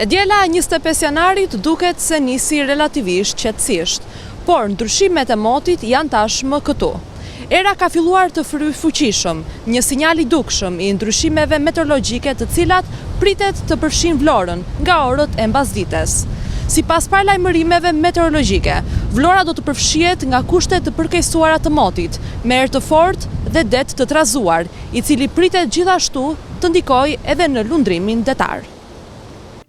E djela 25 janarit duket se nisi relativisht qetësisht, por ndryshimet e motit janë tashmë këtu. Era ka filluar të fuqishëm, një sinjal i dukshëm i ndryshimeve meteorologjike të cilat pritet të përfshin Vlorën nga orët e mbasdites. Sipas paralajmërimeve meteorologjike, Vlora do të përfshihet nga kushtet të përkeqësuara të motit, me erë të fortë dhe det të trazuar, i cili pritet gjithashtu të ndikojë edhe në lundrimin detar.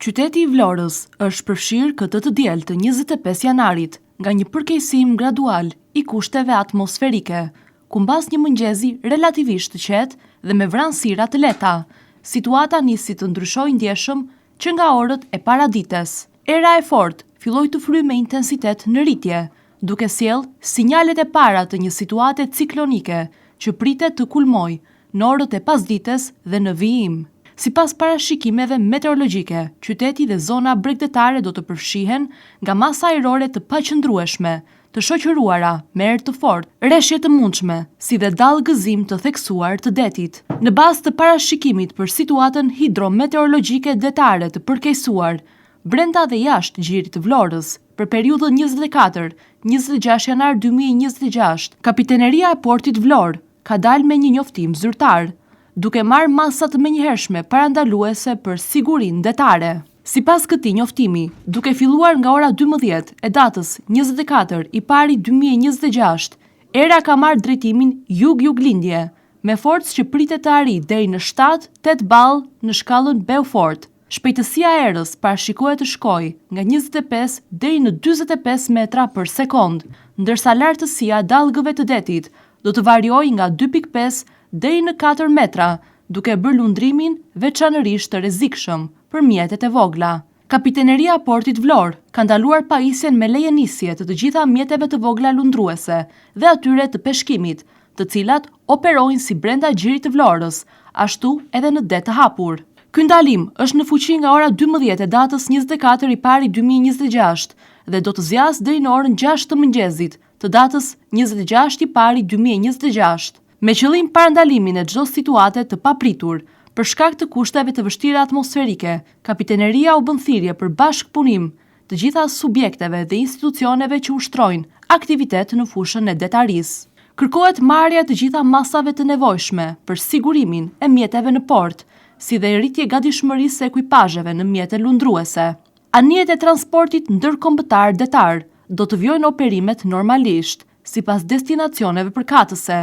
Qyteti i Vlorës është përfshirë këtë të diel të 25 janarit nga një përkeqësim gradual i kushteve atmosferike, ku mbas një mëngjezi relativisht të qetë dhe me vranësira të lehta, situata nisi të ndryshojë ndjeshëm që nga orët e paradites. Era e fortë filloi të fryjë me intensitet në rritje, duke sjellë sinjalet e para të një situate ciklonike që pritet të kulmojë në orët e pasdites dhe në vijim. Sipas parashikimeve meteorologjike, qyteti dhe zona bregdetare do të përfshihen nga masa ajrore të paqëndrueshme, të shoqëruara me erë të fortë, rreshje të mundshme, si dhe dallë gëzim të theksuar të detit. Në bazë të parashikimit për situatën hidrometeorologjike detare të përkeqësuar, brenda dhe jashtë gjirit të Vlorës, për periudhën 24-26 janar 2026, Kapiteneria e Portit Vlorë ka dalë me një njoftim zyrtar, duke marrë masa të menjëhershme parandaluese për sigurinë detare. Sipas këtij njoftimi, duke filluar nga ora 12 e datës 24 i pari 2026, era ka marrë drejtimin jug-juglindje, me forcë që pritet të arrijë deri në 7-8 ball në shkallën Beaufort. Shpejtësia e erës parashikohet të shkojë nga 25 deri në 45 metra për sekond, ndërsa lartësia e dallgëve të detit do të variojë nga 2.5 deri në 4 metra, duke bërë lundrimin veçanërisht të rrezikshëm për mjetet e vogla. Kapiteneria e Portit Vlorë ka ndaluar pajisjen me leje nisje të gjitha mjeteve të vogla lundruese dhe atyre të peshkimit, të cilat operojnë si brenda gjirit të Vlorës, ashtu edhe në det të hapur. Ky ndalim është në fuqi nga ora 12 e datës 24 i pari 2026 dhe do të zjasë deri në orën 6 të mëngjesit të datës 26 i pari 2026. Me qëllim parandalimin e çdo situate të papritur, për shkak të kushteve të vështira atmosferike, Kapiteneria u bën thirrje për bashkëpunim të gjitha subjekteve dhe institucioneve që ushtrojnë aktivitet në fushën e detarisë. Kërkohet marrja të gjitha masave të nevojshme për sigurimin e mjeteve në port, si dhe rritje gatishmërisë së ekuipazheve në mjete lundruese. Anijet e transportit ndërkombëtar detar do të vjojnë operimet normalisht, sipas destinacioneve përkatëse,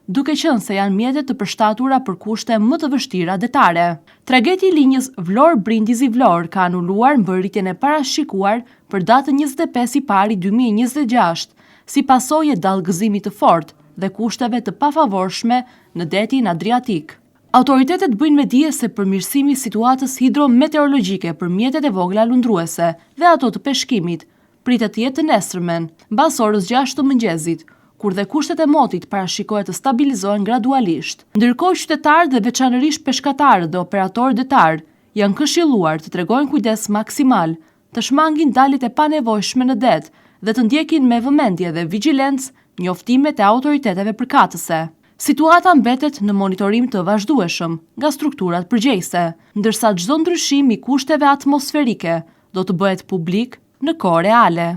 duke qenë se janë mjete të përshtatura për kushte më të vështira detare. Trageti i linjës Vlorë-Brindisi-Vlorë ka anuluar mbërritjen e parashikuar për datën 25 i pari 2026, si pasojë e dallgëzimit të fortë dhe kushteve të pafavorshme në detin Adriatik. Autoritetet bëjnë me dije se përmirësimi i situatës hidrometeorologjike për mjetet e vogla lundruese dhe ato të peshkimit pritet të jetë të nesërmen, mbas orës 6 të mëngjesit, kur dhe kushtet e motit parashikohet të stabilizohen gradualisht. Ndërkohë qytetarët dhe veçanërisht peshkatarët dhe operatorët detar janë këshilluar të tregojnë kujdes maksimal, të shmangin daljet e panevojshme në det dhe të ndjekin me vëmendje dhe vigjilencë njoftimet e autoriteteve përkatëse. Situata mbetet në monitorim të vazhdueshëm nga strukturat përgjegjëse, ndërsa çdo ndryshim i kushteve atmosferike do të bëhet publik në kohë reale.